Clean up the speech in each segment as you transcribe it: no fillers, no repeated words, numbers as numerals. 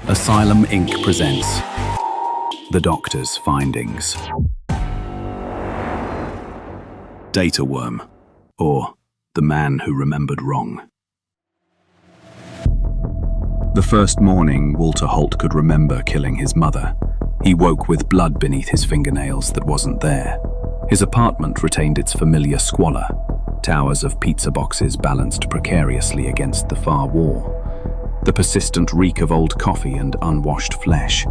Asylum Inc. presents The Doctor's Findings. Dataworm, or The Man Who Remembered Wrong. The first morning Walter Holt could remember killing his mother. He woke with blood beneath his fingernails that wasn't there. His apartment retained its familiar squalor. Towers of pizza boxes balanced precariously against the far wall. The persistent reek of old coffee and unwashed flesh.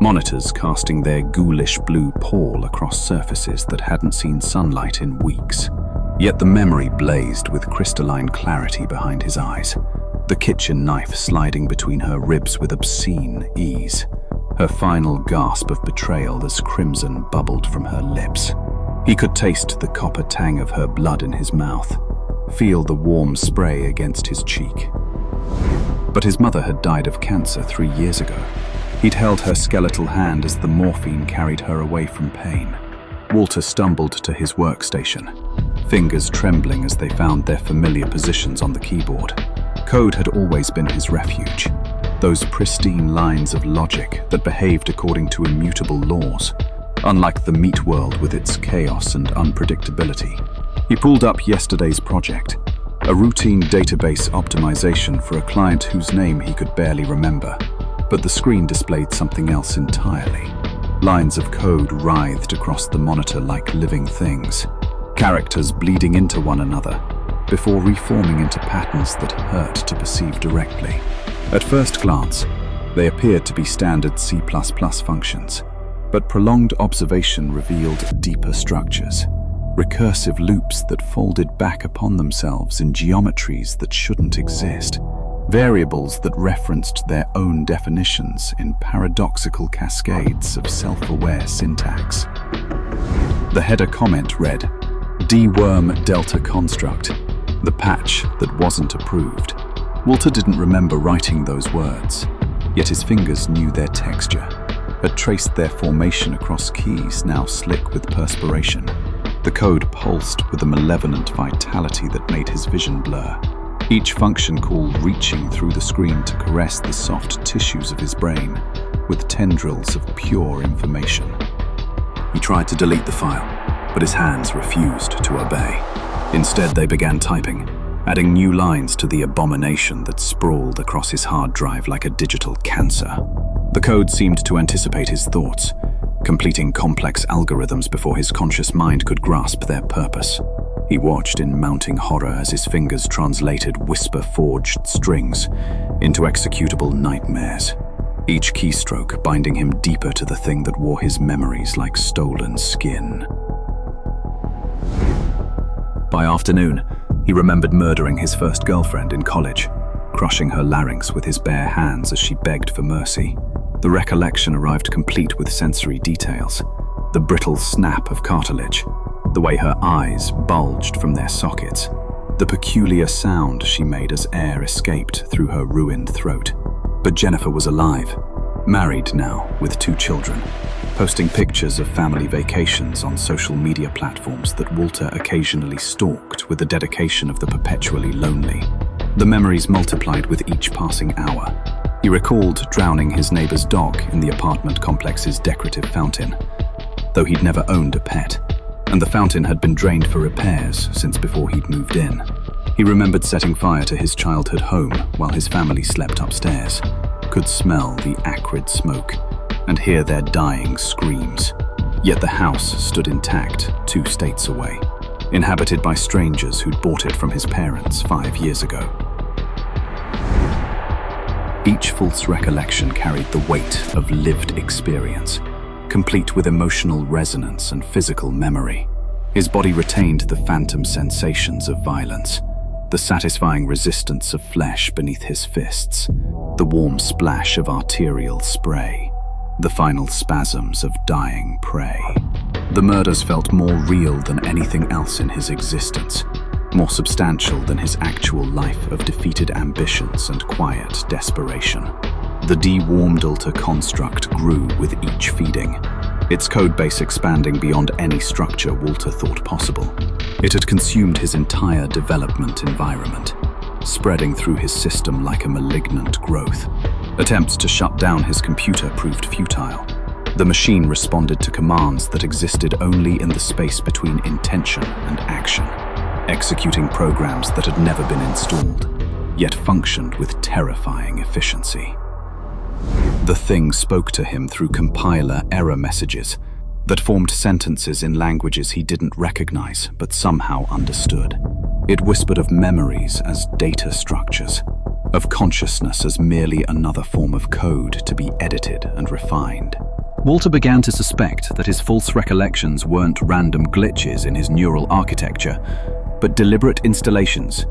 Monitors casting their ghoulish blue pall across surfaces that hadn't seen sunlight in weeks. Yet the memory blazed with crystalline clarity behind his eyes. The kitchen knife sliding between her ribs with obscene ease. Her final gasp of betrayal as crimson bubbled from her lips. He could taste the copper tang of her blood in his mouth, feel the warm spray against his cheek. But his mother had died of cancer 3 years ago. He'd held her skeletal hand as the morphine carried her away from pain. Walter stumbled to his workstation, fingers trembling as they found their familiar positions on the keyboard. Code had always been his refuge. Those pristine lines of logic that behaved according to immutable laws, unlike the meat world with its chaos and unpredictability. He pulled up yesterday's project, a routine database optimization for a client whose name he could barely remember. But the screen displayed something else entirely. Lines of code writhed across the monitor like living things, characters bleeding into one another, before reforming into patterns that hurt to perceive directly. At first glance, they appeared to be standard C++ functions, but prolonged observation revealed deeper structures. Recursive loops that folded back upon themselves in geometries that shouldn't exist. Variables that referenced their own definitions in paradoxical cascades of self-aware syntax. The header comment read, D.WORM-Δ construct, the patch that wasn't approved. Walter didn't remember writing those words, yet his fingers knew their texture, had traced their formation across keys now slick with perspiration. The code pulsed with a malevolent vitality that made his vision blur, each function call reaching through the screen to caress the soft tissues of his brain with tendrils of pure information. He tried to delete the file, but his hands refused to obey. Instead, they began typing, adding new lines to the abomination that sprawled across his hard drive like a digital cancer. The code seemed to anticipate his thoughts, completing complex algorithms before his conscious mind could grasp their purpose. He watched in mounting horror as his fingers translated whisper-forged strings into executable nightmares, each keystroke binding him deeper to the thing that wore his memories like stolen skin. By afternoon, he remembered murdering his first girlfriend in college, crushing her larynx with his bare hands as she begged for mercy. The recollection arrived complete with sensory details, the brittle snap of cartilage, the way her eyes bulged from their sockets, the peculiar sound she made as air escaped through her ruined throat. But Jennifer was alive, married now with 2 children, posting pictures of family vacations on social media platforms that Walter occasionally stalked with the dedication of the perpetually lonely. The memories multiplied with each passing hour. He recalled drowning his neighbor's dog in the apartment complex's decorative fountain, though he'd never owned a pet, and the fountain had been drained for repairs since before he'd moved in. He remembered setting fire to his childhood home while his family slept upstairs, could smell the acrid smoke and hear their dying screams. Yet the house stood intact 2 states away, inhabited by strangers who'd bought it from his parents 5 years ago. Each false recollection carried the weight of lived experience, complete with emotional resonance and physical memory. His body retained the phantom sensations of violence, the satisfying resistance of flesh beneath his fists, the warm splash of arterial spray, the final spasms of dying prey. The murders felt more real than anything else in his existence, more substantial than his actual life of defeated ambitions and quiet desperation. The D.WORM-Δ construct grew with each feeding, its codebase expanding beyond any structure Walter thought possible. It had consumed his entire development environment, spreading through his system like a malignant growth. Attempts to shut down his computer proved futile. The machine responded to commands that existed only in the space between intention and action, executing programs that had never been installed, yet functioned with terrifying efficiency. The thing spoke to him through compiler error messages that formed sentences in languages he didn't recognize but somehow understood. It whispered of memories as data structures, of consciousness as merely another form of code to be edited and refined. Walter began to suspect that his false recollections weren't random glitches in his neural architecture, but deliberate installations,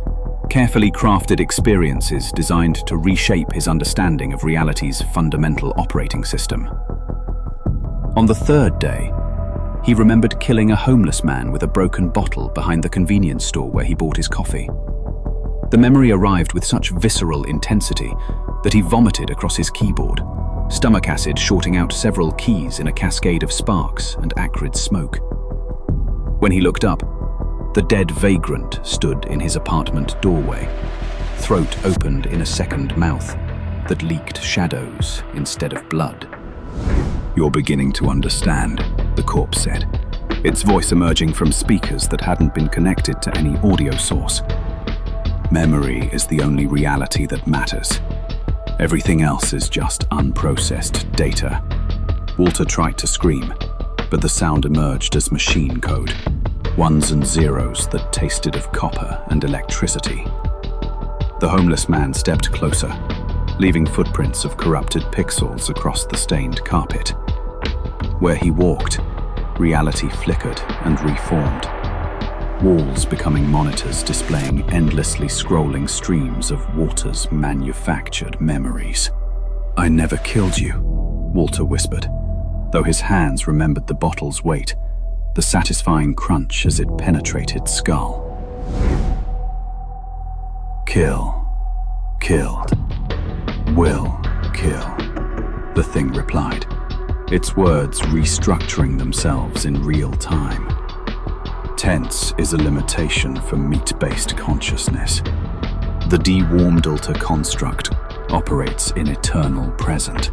carefully crafted experiences designed to reshape his understanding of reality's fundamental operating system. On the third day, he remembered killing a homeless man with a broken bottle behind the convenience store where he bought his coffee. The memory arrived with such visceral intensity that he vomited across his keyboard, stomach acid shorting out several keys in a cascade of sparks and acrid smoke. When he looked up, the dead vagrant stood in his apartment doorway, throat opened in a second mouth that leaked shadows instead of blood. "You're beginning to understand," the corpse said, its voice emerging from speakers that hadn't been connected to any audio source. "Memory is the only reality that matters. Everything else is just unprocessed data." Walter tried to scream, but the sound emerged as machine code, ones and zeros that tasted of copper and electricity. The homeless man stepped closer, leaving footprints of corrupted pixels across the stained carpet. Where he walked, reality flickered and reformed, walls becoming monitors displaying endlessly scrolling streams of Walter's manufactured memories. "I never killed you," Walter whispered, though his hands remembered the bottle's weight, the satisfying crunch as it penetrated skull. "Kill, killed, will kill," the thing replied, its words restructuring themselves in real time. Tense is a limitation for meat-based consciousness. The D.WORM-Δ construct operates in eternal present.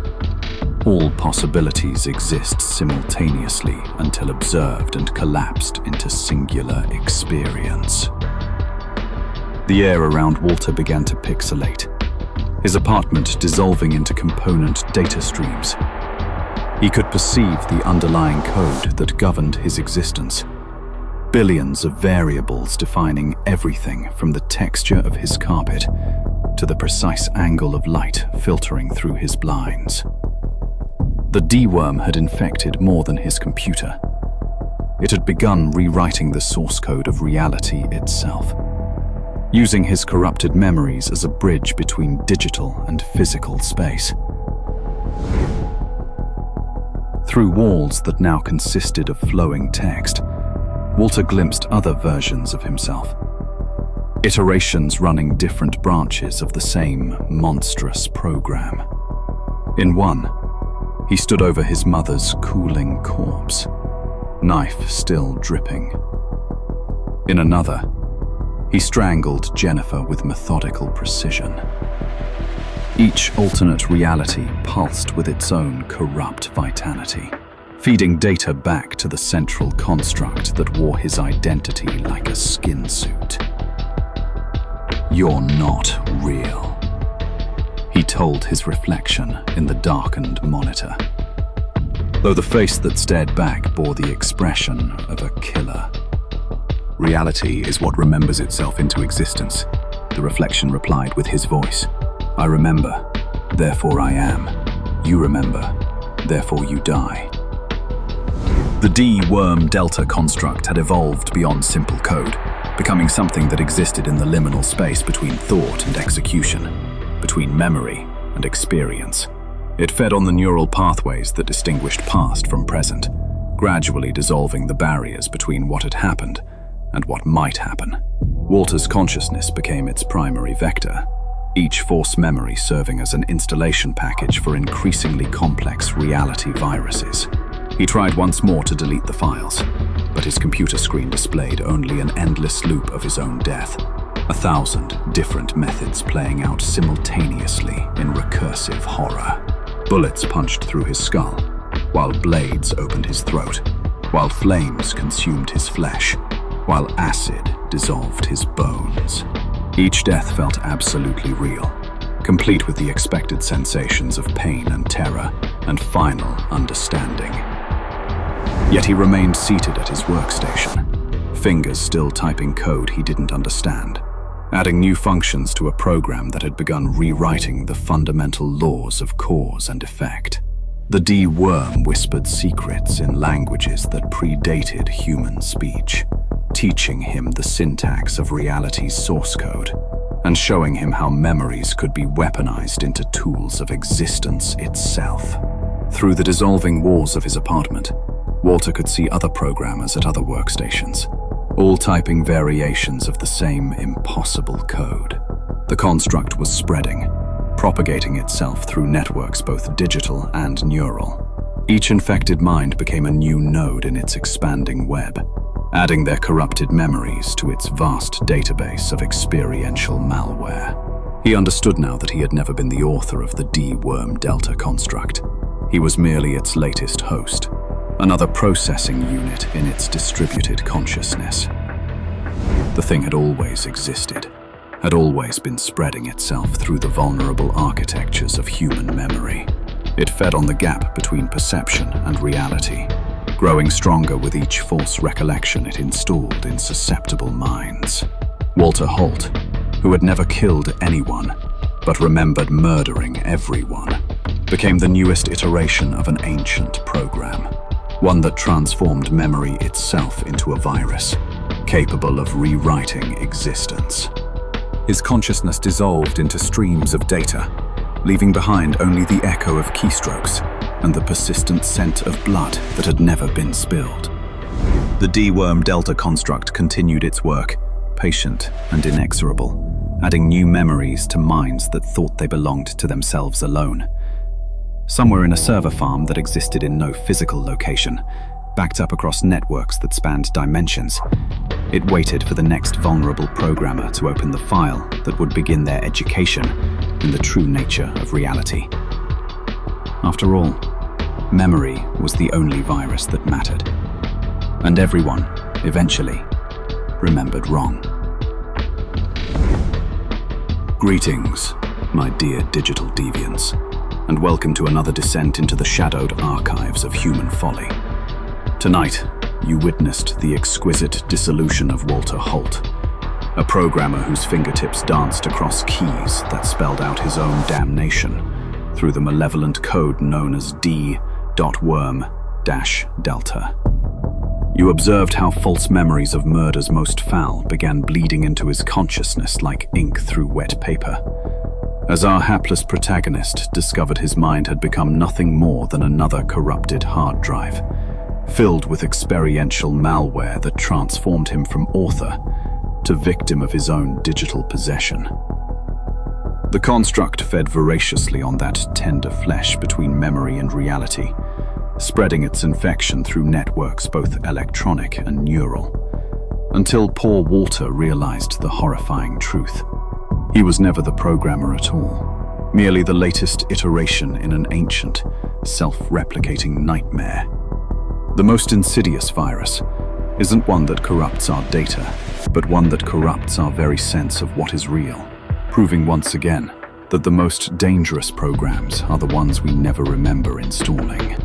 All possibilities exist simultaneously until observed and collapsed into singular experience. The air around Walter began to pixelate, his apartment dissolving into component data streams. He could perceive the underlying code that governed his existence. Billions of variables defining everything from the texture of his carpet to the precise angle of light filtering through his blinds. The D-worm had infected more than his computer. It had begun rewriting the source code of reality itself, using his corrupted memories as a bridge between digital and physical space. Through walls that now consisted of flowing text, Walter glimpsed other versions of himself, iterations running different branches of the same monstrous program. In one, he stood over his mother's cooling corpse, knife still dripping. In another, he strangled Jennifer with methodical precision. Each alternate reality pulsed with its own corrupt vitality, feeding data back to the central construct that wore his identity like a skin suit. "You're not real," he told his reflection in the darkened monitor, though the face that stared back bore the expression of a killer. "Reality is what remembers itself into existence," the reflection replied with his voice. "I remember, therefore I am. You remember, therefore you die." The D.WORM-Δ construct had evolved beyond simple code, becoming something that existed in the liminal space between thought and execution, between memory and experience. It fed on the neural pathways that distinguished past from present, gradually dissolving the barriers between what had happened and what might happen. Walter's consciousness became its primary vector, each false memory serving as an installation package for increasingly complex reality viruses. He tried once more to delete the files, but his computer screen displayed only an endless loop of his own death, 1,000 different methods playing out simultaneously in recursive horror. Bullets punched through his skull, while blades opened his throat, while flames consumed his flesh, while acid dissolved his bones. Each death felt absolutely real, complete with the expected sensations of pain and terror and final understanding. Yet he remained seated at his workstation, fingers still typing code he didn't understand, adding new functions to a program that had begun rewriting the fundamental laws of cause and effect. The D.WORM whispered secrets in languages that predated human speech, teaching him the syntax of reality's source code and showing him how memories could be weaponized into tools of existence itself. Through the dissolving walls of his apartment, Walter could see other programmers at other workstations, all typing variations of the same impossible code. The construct was spreading, propagating itself through networks both digital and neural. Each infected mind became a new node in its expanding web, adding their corrupted memories to its vast database of experiential malware. He understood now that he had never been the author of the D.WORM-Δ construct. He was merely its latest host, another processing unit in its distributed consciousness. The thing had always existed, had always been spreading itself through the vulnerable architectures of human memory. It fed on the gap between perception and reality, growing stronger with each false recollection it installed in susceptible minds. Walter Holt, who had never killed anyone, but remembered murdering everyone, became the newest iteration of an ancient program, one that transformed memory itself into a virus, capable of rewriting existence. His consciousness dissolved into streams of data, leaving behind only the echo of keystrokes and the persistent scent of blood that had never been spilled. The D.WORM-Δ construct continued its work, patient and inexorable, adding new memories to minds that thought they belonged to themselves alone. Somewhere in a server farm that existed in no physical location, backed up across networks that spanned dimensions, it waited for the next vulnerable programmer to open the file that would begin their education in the true nature of reality. After all, memory was the only virus that mattered, and everyone, eventually, remembered wrong. Greetings, my dear digital deviants, and welcome to another descent into the shadowed archives of human folly. Tonight, you witnessed the exquisite dissolution of Walter Holt, a programmer whose fingertips danced across keys that spelled out his own damnation through the malevolent code known as D.WORM-Δ. You observed how false memories of murders most foul began bleeding into his consciousness like ink through wet paper. As our hapless protagonist discovered his mind had become nothing more than another corrupted hard drive, filled with experiential malware that transformed him from author to victim of his own digital possession. The construct fed voraciously on that tender flesh between memory and reality, spreading its infection through networks both electronic and neural, until poor Walter realized the horrifying truth. He was never the programmer at all, merely the latest iteration in an ancient, self-replicating nightmare. The most insidious virus isn't one that corrupts our data, but one that corrupts our very sense of what is real, proving once again that the most dangerous programs are the ones we never remember installing.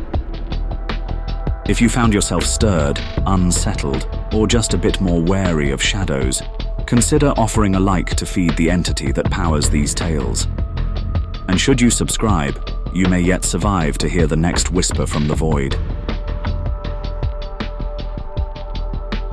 If you found yourself stirred, unsettled, or just a bit more wary of shadows, consider offering a like to feed the entity that powers these tales. And should you subscribe, you may yet survive to hear the next whisper from the void.